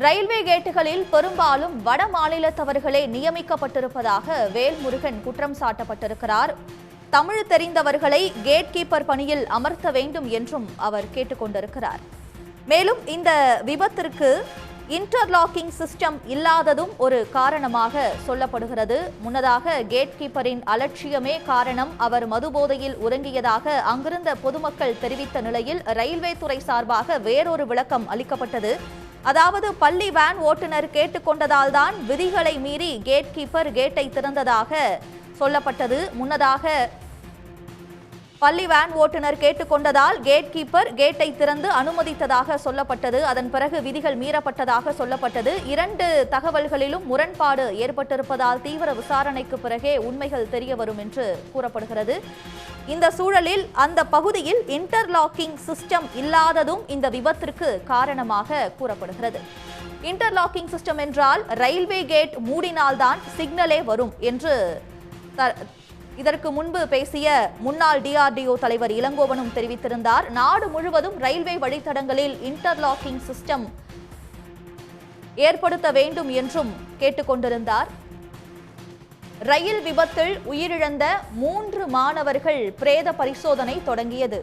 Railway கேட்டுகளில் பெரும்பாலும் வட மாநிலத்தவர்களே நியமிக்கப்பட்டிருப்பதாக வேல்முருகன் குற்றம் சாட்டப்பட்டிருக்கிறார். தமிழ் தெரிந்தவர்களை கேட் கீப்பர் பணியில் அமர்த்த வேண்டும் என்றும் அவர் கேட்டுக்கொண்டிருக்கிறார். மேலும் இந்த விபத்திற்கு இன்டர்லாக்கிங் சிஸ்டம் இல்லாததும் ஒரு காரணமாக சொல்லப்படுகிறது. முன்னதாக கேட் கீப்பரின் அலட்சியமே காரணம், அவர் மதுபோதையில் உறங்கியதாக அங்கிருந்த பொதுமக்கள் தெரிவித்த நிலையில் ரயில்வே துறை சார்பாக வேறொரு விளக்கம் அளிக்கப்பட்டது. அதாவது பள்ளி வேன் ஓட்டுநர் கேட்டுக்கொண்டதால் தான் விதிகளை மீறி கேட் கீப்பர் கேட்டை திறந்ததாக சொல்லப்பட்டது. முன்னதாக பள்ளி வேன் ஓட்டுநர் கேட்டுக்கொண்டதால் கேட் கீப்பர் கேட்டை திறந்து அனுமதித்ததாக சொல்லப்பட்டது. அதன் பிறகு விதிகள் மீறப்பட்டதாக சொல்லப்பட்டது. இரண்டு தகவல்களிலும் முரண்பாடு ஏற்பட்டிருப்பதால் தீவிர விசாரணைக்கு பிறகே உண்மைகள் தெரிய வரும் என்று கூறப்படுகிறது. இந்த சூழலில் அந்த பகுதியில் இன்டர்லாக்கிங் சிஸ்டம் இல்லாததும் இந்த விபத்திற்கு காரணமாக கூறப்படுகிறது. இன்டர்லாக்கிங் சிஸ்டம் என்றால் ரயில்வே கேட் மூடினால்தான் சிக்னலே வரும் என்று இதற்கு முன்பு பேசிய முன்னாள் DRDO தலைவர் இளங்கோவனும் தெரிவித்திருந்தார். நாடு முழுவதும் ரயில்வே வழித்தடங்களில் இன்டர்லாக்கிங் சிஸ்டம் ஏற்படுத்த வேண்டும் என்றும் கேட்டுக்கொண்டிருந்தார். ரயில் விபத்தில் உயிரிழந்த 3 மாணவர்கள் பிரேத பரிசோதனை தொடங்கியது.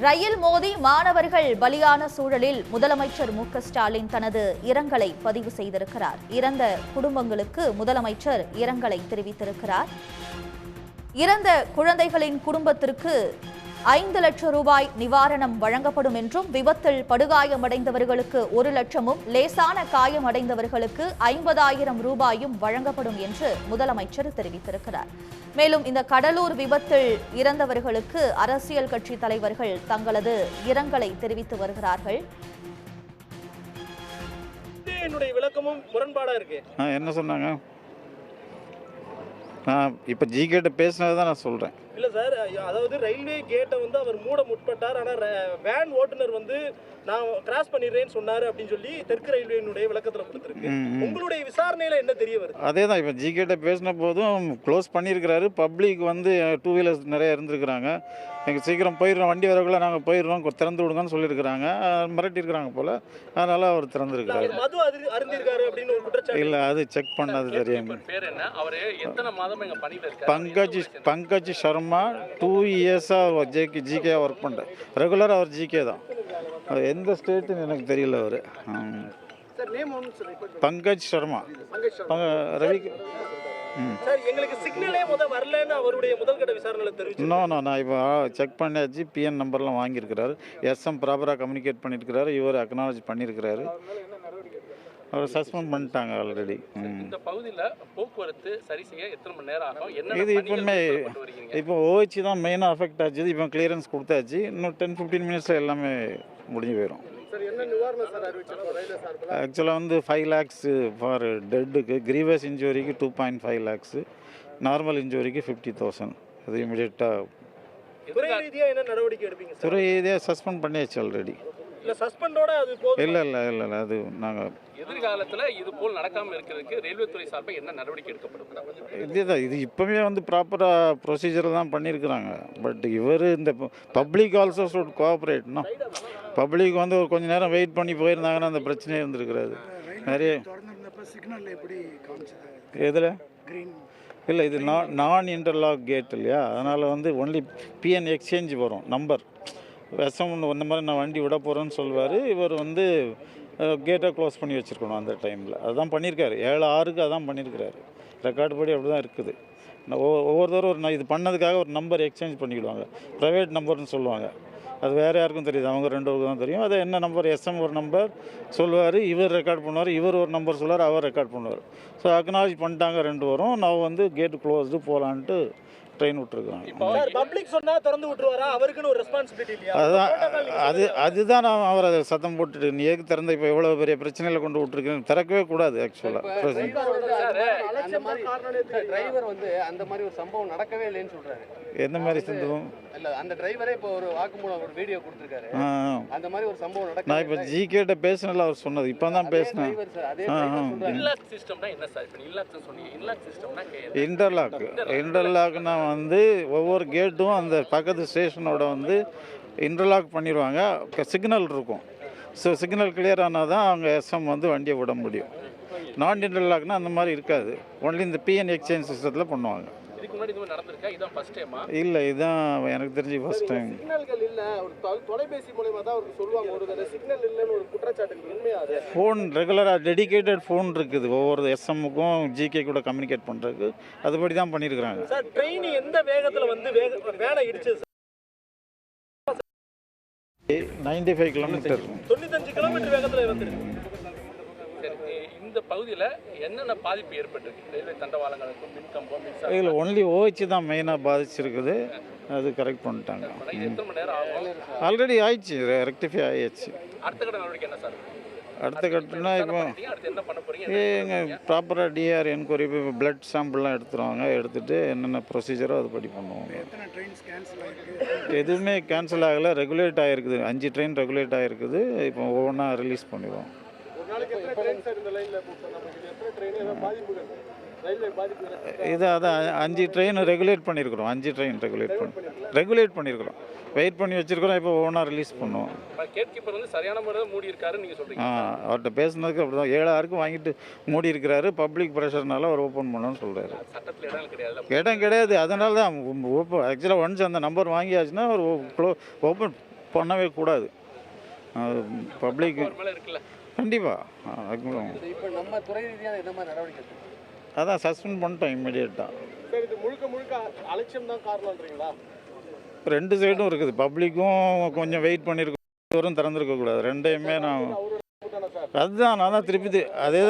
ரயில் மோதி மாணவர்கள் பலியான சூழலில் முதலமைச்சர் மு.க.ஸ்டாலின் தனது இரங்கலை பதிவு செய்திருக்கிறார். இறந்த குடும்பங்களுக்கு முதலமைச்சர் இரங்கலை தெரிவித்திருக்கிறார். இறந்த குழந்தைகளின் குடும்பத்திற்கு 5 லட்சம் ரூபாய் நிவாரணம் வழங்கப்படும் என்றும், விபத்தில் படுகாயமடைந்தவர்களுக்கு 1 லட்சமும், லேசான காயமடைந்தவர்களுக்கு 50,000 ரூபாயும் வழங்கப்படும் என்று முதலமைச்சர் தெரிவித்திருக்கிறார். மேலும் இந்த கடலூர் விபத்தில் இறந்தவர்களுக்கு அரசியல் கட்சி தலைவர்கள் தங்களது இரங்கலை தெரிவித்து வருகிறார்கள். என்னுடைய விளக்கமும் முரண்பாடா இருக்கு. என்ன சொன்னாங்க? இப்போ ஜிகேட்ட பேசினது தான் நான் சொல்கிறேன். இல்லை சார், அதாவது ரயில்வே கேட்டை அவர் மூட முற்பட்டார். ஆனால் வேன் ஓட்டுநர் நான் கிராஸ் பண்ணிடுறேன்னு சொன்னார் அப்படின்னு சொல்லி தெற்கு ரயில்வேனுடைய விளக்கத்தில் கொடுத்துருக்கு. உங்களுடைய விசாரணையில் என்ன தெரிய வருது? அதே தான் இப்போ ஜிகேட்ட பேசின போதும் க்ளோஸ் பண்ணியிருக்கிறாரு. பப்ளிக் 2 வீலர்ஸ் நிறைய இருந்திருக்கிறாங்க. எங்கள் சீக்கிரம் போயிடுறோம், வண்டி வரக்குள்ள நாங்கள் போயிடுறோம், திறந்து விடுங்கன்னு சொல்லியிருக்கிறாங்க. மிரட்டியிருக்கிறாங்க போல், அதனால் அவர் திறந்துருக்கிறாரு. மது அருந்திருக்காரு அப்படின்னு ஒரு குற்றச்சாட்டு. இல்லை, அது செக் பண்ணது தெரியும். பங்கஜ் சர்மா 2 இயர்ஸாக ஜிகே ஒர்க் பண்ணுறேன். ரெகுலராக அவர் ஜிகே தான். எந்த ஸ்டேட்டுன்னு எனக்கு தெரியல. அவர் பங்கஜ் சர்மா ரவி. எங்களுக்கு சிக்னலே வரலன்னு அவருடைய முதல்கட்ட விசாரணையில் தெரிவிச்சு. நான் இப்போ செக் பண்ணியாச்சு. பிஎன் நம்பர்லாம் வாங்கியிருக்கிறாரு. எஸ்எம் ப்ராப்பராக கம்யூனிகேட் பண்ணியிருக்கிறாரு. இவர் அக்னாலஜ் பண்ணியிருக்கிறாரு. அவர் சஸ்பெண்ட் பண்ணிட்டாங்க ஆல்ரெடி. இந்த பகுதியில் போக்குவரத்து சரி செய்ய எத்தனை மணி நேரம் ஆகும்? இது இப்போ ஓஹெச் தான் மெயினாக அஃபெக்ட் ஆச்சு. இப்போ கிளியரன்ஸ் கொடுத்தாச்சு. இன்னும் 10-15 மினிட்ஸில் எல்லாமே முடிஞ்சு போயிடும். ஆக்சுவலாக 5 lakhs for டெட்டுக்கு, grievous இன்ஜுரிக்கு 2.5 lakhs, normal இன்ஜுரிக்கு 50,000. அது இமீடியட்டாக துறை ரீதியாக என்ன நடவடிக்கை எடுப்பீங்க? துறை ரீதியாக சஸ்பெண்ட் பண்ணியாச்சு ஆல்ரெடி. இல்லை அது நாங்கள் எதிர்காலத்தில் இது போல் நடக்காமல் இருக்கிறதுக்கு ரயில்வே துறை சார்பாக என்ன நடவடிக்கை எடுக்கப்படும்? இதுதான், இது இப்போவே ப்ராப்பராக ப்ரொசீஜர் தான் பண்ணியிருக்கிறாங்க. பட் இவர் இந்த பப்ளிக் ஆல்சோ ஷுட் கோஆப்ரேட்னா. பப்ளிக் ஒரு கொஞ்சம் நேரம் வெயிட் பண்ணி போயிருந்தாங்கன்னா அந்த பிரச்சனையே இருந்திருக்கிறாது. நிறைய எதில் இல்லை, இது நான் இன்டர்லாக் கேட் இல்லையா, அதனால் ஒன்லி பிஎன் எக்ஸ்சேஞ்ச் வரும் நம்பர். விஷம் இந்த மாதிரி நான் வண்டி விட போகிறேன்னு சொல்வார். இவர் கேட்டை க்ளோஸ் பண்ணி வச்சுருக்கணும் அந்த டைமில். அதுதான் பண்ணியிருக்காரு. 7/6க்கு அதான் பண்ணியிருக்கிறாரு. ரெக்கார்டு படி அப்படி தான் இருக்குது. ஒவ்வொருத்தரும் இது பண்ணதுக்காக ஒரு நம்பர் எக்ஸ்சேஞ்ச் பண்ணிக்கிடுவாங்க. ப்ரைவேட் நம்பர்னு சொல்லுவாங்க. அது வேறு யாருக்கும் தெரியுது, அவங்க 2 பேருக்கு தான் தெரியும். அது என்ன நம்பர், எஸ்எம் ஒரு நம்பர் சொல்லுவார், இவர் ரெக்கார்ட் பண்ணுவார், இவர் ஒரு நம்பர் சொல்லுவார், அவர் ரெக்கார்ட் பண்ணுவார். ஸோ அக்னாலஜ் பண்ணிட்டாங்க 2 பேரும். நான் கேட்டு க்ளோஸ்டு போகலான்ட்டு ட்ரெயின் விட்டுருக்காங்க. சார் பப்ளிக் சொன்னா திறந்து விட்டுருவாரா? அவருக்குன்னு ஒரு ரெஸ்பான்சிபிலிட்டி இல்லையா? அதுதான் நான் அவரை சத்தம் போட்டுட்டு நீ எதுக்கு திறந்த இப்போ எவ்வளோ பெரிய பிரச்சனையில் கொண்டு விட்டுருக்கேன், திறக்கவே கூடாது ஆக்சுவலாக. டிரைவர் வந்து அந்த மாதிரி ஒரு சம்பவம் நடக்கவே இல்லைன்னு சொல்றாரு. எந்த மாதிரி சம்பவம்? இல்ல அந்த டிரைவரே இப்போ ஒரு வாக்குமூலம் ஒரு வீடியோ கொடுத்துருக்காரு. அந்த மாதிரி ஒரு சம்பவம் நடக்க. நான் இப்போ ஜிகேட்ட பேசினல அவர் சொன்னது, இப்போ தான் பேசினேன். இன்டர்லாக்னா வந்து ஒவ்வொரு கேட்டும் அந்த பக்கத்து ஸ்டேஷனோட வந்து இன்டர்லாக் பண்ணிடுவாங்க. சிக்னல் இருக்கும். ஸோ சிக்னல் கிளியர் ஆனால் தான் அவங்க எஸ்எம் வந்து வண்டியை விட முடியும். நான் இன்டர்லாக்னா அந்த மாதிரி இருக்காது. ஒன்லி இந்த பிஎன் எக்ஸ்சேஞ்ச் சிஸ்டத்தில் பண்ணுவாங்க. இல்லை, இதுதான் எனக்கு தெரிஞ்சு ஃபர்ஸ்ட் டைம். சிக்னல்கள் இல்ல, ஒரு தொலைபேசி மூலமா தான் அவருக்கு சொல்லுவாங்க. ஒரு சிக்னல் இல்லைன்னு ஒரு குற்றச்சாட்டு உண்மையா? அது ஃபோன் ரெகுலராக டெடிகேட்டட் ஃபோன் இருக்குது ஒவ்வொரு எஸ்எம்முக்கும் ஜிகே கூட கம்யூனிகேட் பண்ணுறதுக்கு. அதுபடி தான் பண்ணியிருக்கிறாங்க. சார் ட்ரெயின் எந்த வேகத்தில் வந்து வேனை இடிச்சது? 95 கிலோமீட்டர். 95 கிலோமீட்டர் வேகத்தில் வந்துருக்கு. இந்த பகுதியில் என்னென்ன பாதிப்பு ஏற்பட்டிருக்கு? ரயில்வே தண்டவாளங்களுக்கும் மின்கம்பம் மின்சாரம் இதில் ஒன்லி ஓஹெச் தான் மெயினாக பாதிச்சிருக்குது. அது கரெக்ட் பண்ணிட்டாங்க. எத்தனை மணி நேரம் ஆகும்? ஆல்ரெடி ஆயிடுச்சு, ரெக்டிஃபை ஆயிடுச்சு. அடுத்த கட்ட நடவடிக்கை என்ன சார்? அடுத்த கட்டம்னா இப்போ அடுத்து என்ன பண்ண போறீங்க? எங்கள் ப்ராப்பராக டிஆர் என்கொயரி பிளட் சாம்பிள்லாம் எடுத்துருவாங்க. எடுத்துகிட்டு என்னென்ன ப்ரொசீஜரோ அது படி பண்ணுவோம். எதுவுமே கேன்சல் ஆகலை, ரெகுலேட் ஆகிருக்குது. 5 ட்ரெயின் ரெகுலேட் ஆகிருக்குது. இப்போ ஒவ்வொன்றா ரிலீஸ் பண்ணிடுவோம். இது அதான் 5 ட்ரெயின் ரெகுலேட் பண்ணியிருக்கிறோம். 5 ட்ரெயின் ரெகுலேட் பண்ணியிருக்கிறோம். வெயிட் பண்ணி வச்சுருக்கிறோம். இப்போ ஒவ்வொன்றா ரிலீஸ் பண்ணுவோம். கேட் கீப்பர் வந்து சரியான முறையில் மூடி இருக்காருன்னு நீங்கள் சொல்கிறீங்க. அவர்கிட்ட பேசுனதுக்கு அப்படி தான் 7 வாங்கிட்டு மூடி இருக்கிறாரு. பப்ளிக் ப்ரெஷர்னால அவர் ஓப்பன் பண்ணணும்னு சொல்கிறாரு. சட்டத்தில் இடம் கிடையாது. இடம் கிடையாது. அதனால தான் ஓப்பன் ஆக்சுவலாக ஒன்ஸ் அந்த நம்பர் வாங்கியாச்சுன்னா அவர் ஓப்பன் பண்ணவே கூடாது. பப்ளிக் இருக்குல்ல கண்டிப்பாக. இப்போ நம்ம துறை ரீதியாக என்ன மாதிரி நடவடிக்கை? அதான் சஸ்பெண்ட் பண்ணிட்டோம் இம்மிடியேட்டாக. சார் இது முழுக்க அலட்சியம் தான் காரணம்ன்றீங்களா? 2 சைடும் இருக்குது. பப்ளிக்கும் கொஞ்சம் வெயிட் பண்ணியிருக்கோம், திறந்துருக்கக்கூடாது. ரெண்டையுமே நான் அதுதான் நான் தான் திருப்பி அதே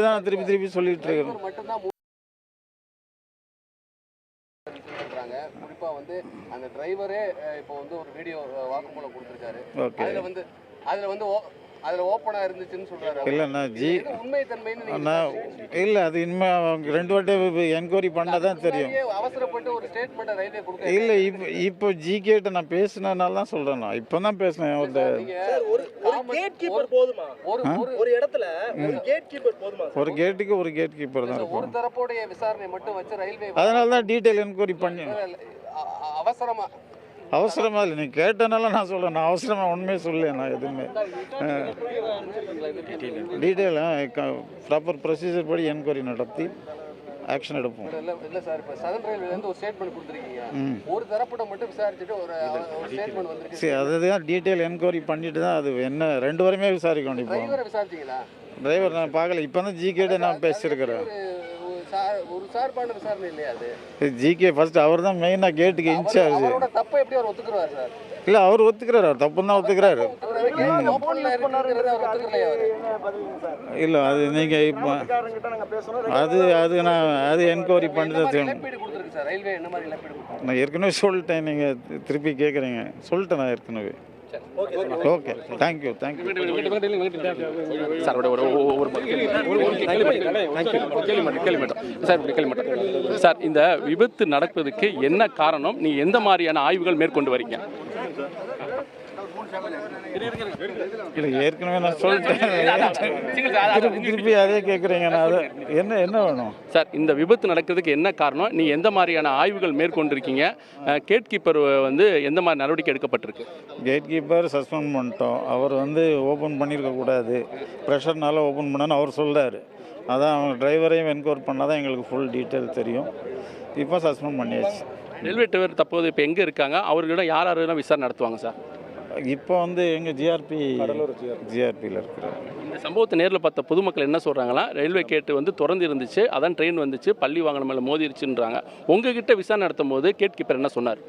தான் திருப்பி சொல்லிட்டு இருக்கேன். மட்டும்தான் குறிப்பாக வந்து அந்த டிரைவரே இப்போ வந்து ஒரு வீடியோ வாக்குமூலம் கொடுத்துருக்காரு. ஓகே, அதில் ஓப்பனாக இருந்துச்சுன்னு சொல்கிறாரு. இல்லைண்ணா உண்மைத்தன்மைன்னு இல்லை, அது இனிமேல் அவங்க 2 வாட்டி என்கொயரி பண்ணால் தான் தெரியும். அவசரப்பட்டு ஒரு ஸ்டேட்மெண்ட்டை ரயில்வே கொடுக்க இல்லை, இப்போ ஜிகேட்ட நான் பேசினதுனால தான் சொல்கிறேன். நான் இப்போ தான் பேசினேன். ஒரு கேட் கீப்பர் போதுமா? ஒரு இடத்துல ஒரு கேட் கீப்பர் போதுமா? ஒரு கேட்டுக்கு ஒரு கேட் கீப்பர் தான் ஒரு இருக்கும். தரப்புடைய விசாரணை மட்டும் வச்சு ரயில்வே அதனால தான் டீட்டெயில் என்கொயரி பண்ணி அவசரமாக இல்லை. நீங்கள் கேட்டனால நான் சொல்கிறேன். நான் அவசரமாக உண்மையை சொல்லலை. நான் எதுவுமே டீட்டெயிலாக ப்ராப்பர் ப்ரொசீஜர் படி என்கொயரி நடத்தி ஆக்ஷன் எடுப்போம். இல்லை சார், இப்போ சதன் ரயில்வேலேருந்து ஒரு ஸ்டேட்மெண்ட் கொடுத்துருக்கீங்க. ஒரு தரப்பட்ட மட்டும் விசாரிச்சுட்டு ஒரு ஸ்டேட்மெண்ட் வந்துருக்கு. சரி, அதுதான் டீட்டெயில் என்கொயரி பண்ணிட்டு தான் அது என்ன 2 வாரமே விசாரிக்க வேண்டிய. டிரைவரை விசாரிச்சிங்களா? டிரைவர் நான் பார்க்கல. இப்போ தான் ஜிகேட்ட நான் பேசியிருக்கிறேன். ஒரு சார்பான விசாரணை இல்லையா அது? ஜிகே ஃபர்ஸ்ட் அவர் தான் மெயினாக கேட்டுக்கு இன்சார்ஜ். அவரோட தப்பை எப்படி அவர் ஒத்துக்குறாரு சார்? இல்லை, அவர் ஒத்துக்கிறாரு. அவர் தப்பு தான் ஒத்துக்கிறாரு. இல்லை, அது நீங்கள் இப்போ அது என்கொயரி பண்ணிட்டு நான் ஏற்கனவே சொல்லிட்டேன். நீங்கள் திருப்பி கேட்குறீங்க. சொல்லிட்டேன் நான் ஏற்கனவே. Okay, thank you. சார் சார், இந்த விபத்து நடப்பதற்கு என்ன காரணம்? நீ எந்த மாதிரியான ஆய்வுகள் மேற்கொண்டு வரீங்க? இல்லை, ஏற்கனவே நான் சொல்லிட்டேன். திருப்பி அதே கேட்குறீங்க. நான் அதை என்ன வேணும் சார்? இந்த விபத்து நடக்கிறதுக்கு என்ன காரணம்? நீ எந்த மாதிரியான ஆய்வுகள் மேற்கொண்டிருக்கீங்க? கேட் கீப்பர் வந்து எந்த மாதிரி நடவடிக்கை எடுக்கப்பட்டிருக்கு? கேட் கீப்பர் சஸ்பெண்ட் பண்ணிட்டோம். அவர் வந்து ஓப்பன் பண்ணியிருக்கக்கூடாது, ப்ரெஷர்னால ஓப்பன் பண்ணான்னு அவர் சொல்கிறாரு. அதான் அவங்க டிரைவரையும் என்கொயர் பண்ணால் தான் எங்களுக்கு ஃபுல் டீட்டெயில் தெரியும். இப்போ சஸ்பெண்ட் பண்ணியாச்சு. ரயில்வே டிரைவர் தற்போது இப்போ எங்கே இருக்காங்க? அவர்களிடம் யாரெல்லாம் விசாரணை நடத்துவாங்க சார்? இப்போ வந்து எங்கள் ஜிஆர்பியில் இருக்கிறார். இந்த சம்பவத்தை நேரில் பார்த்த பொதுமக்கள் என்ன சொல்கிறாங்களா? ரயில்வே கேட்டு வந்து திறந்து இருந்துச்சு, அதான் ட்ரெயின் வந்துச்சு, பள்ளி வாகனம் மேலே மோதிருச்சுன்றாங்க. உங்ககிட்ட விசாரணை நடத்தும் போது கேட் கீப்பர் என்ன சொன்னார்?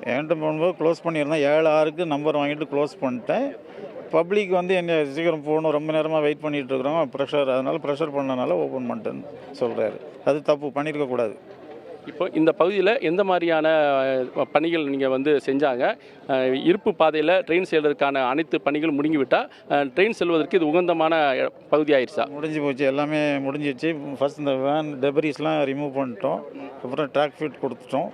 என்கிட்ட போகும்போது க்ளோஸ் பண்ணியிருந்தேன். 7:06 நம்பர் வாங்கிட்டு க்ளோஸ் பண்ணிட்டேன். பப்ளிக் வந்து என்ன சீக்கிரம் போகணும், ரொம்ப நேரமாக வெயிட் பண்ணிகிட்டு இருக்கிறோம், ப்ரெஷர், அதனால் ப்ரெஷர் பண்ணனால ஓப்பன் பண்ணிட்டேன்னு சொல்கிறாரு. அது தப்பு, பண்ணியிருக்கக்கூடாது. இப்போ இந்த பகுதியில் எந்த மாதிரியான பணிகள் நீங்கள் வந்து செஞ்சாங்க? இருப்பு பாதையில் ட்ரெயின் செல்வதற்கான அனைத்து பணிகளும் முடுங்கிவிட்டால் ட்ரெயின் செல்வதற்கு இது உகந்தமான பகுதி ஆயிடுச்சா? முடிஞ்சு போச்சு, எல்லாமே முடிஞ்சிச்சு. ஃபர்ஸ்ட் இந்த வேன் டெபரிஸ்லாம் ரிமூவ் பண்ணிட்டோம், அப்புறம் ட்ராக் ஃபிட் கொடுத்துட்டோம்,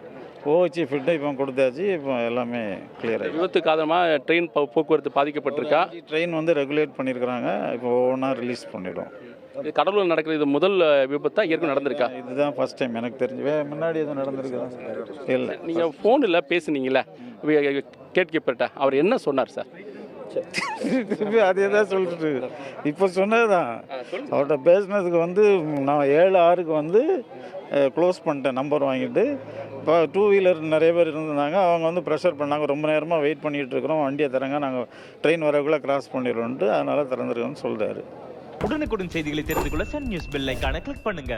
ஓஹெச்சி ஃபிட்டு இப்போ கொடுத்தாச்சு, இப்போ எல்லாமே கிளியர் ஆகிடுச்சு. விபத்து காரணமாக ட்ரெயின் போக்குவரத்து பாதிக்கப்பட்டிருக்கா? ட்ரெயின் வந்து ரெகுலேட் பண்ணியிருக்கிறாங்க, இப்போ ஒவ்வொன்றா ரிலீஸ் பண்ணிவிடும். இது கடலூர் நடக்கிற இது முதல் விபத்தா ஏற்கனவே நடந்திருக்கா? இதுதான் ஃபர்ஸ்ட் டைம் எனக்கு தெரிஞ்சு. முன்னாடி எதுவும் நடந்திருக்குதா? இல்லை. நீங்கள் ஃபோனில் பேசுனீங்களே கேட் கீப்பர்கிட்ட, அவர் என்ன சொன்னார் சார்? அதே தான் சொல்லிட்டு இப்போ சொன்னது தான். அவர்கிட்ட பேசினதுக்கு வந்து நான் 7/6க்கு வந்து க்ளோஸ் பண்ணிட்டேன், நம்பர் வாங்கிட்டு. இப்போ 2 வீலர் நிறைய பேர் இருந்தாங்க, அவங்க வந்து ப்ரெஷர் பண்ணாங்க, ரொம்ப நேரமாக வெயிட் பண்ணிகிட்டு இருக்கிறோம், வண்டியை தரங்க, நாங்கள் ட்ரெயின் வரக்குள்ளே கிராஸ் பண்ணிடுவோன்ட்டு, அதனால் திறந்துருக்கோன்னு சொல்கிறாரு. உடனுக்குடன் செய்திகளை தெரிந்து கொள்ள சன் நியூஸ் பெல் ஐகானை கிளிக் பண்ணுங்க.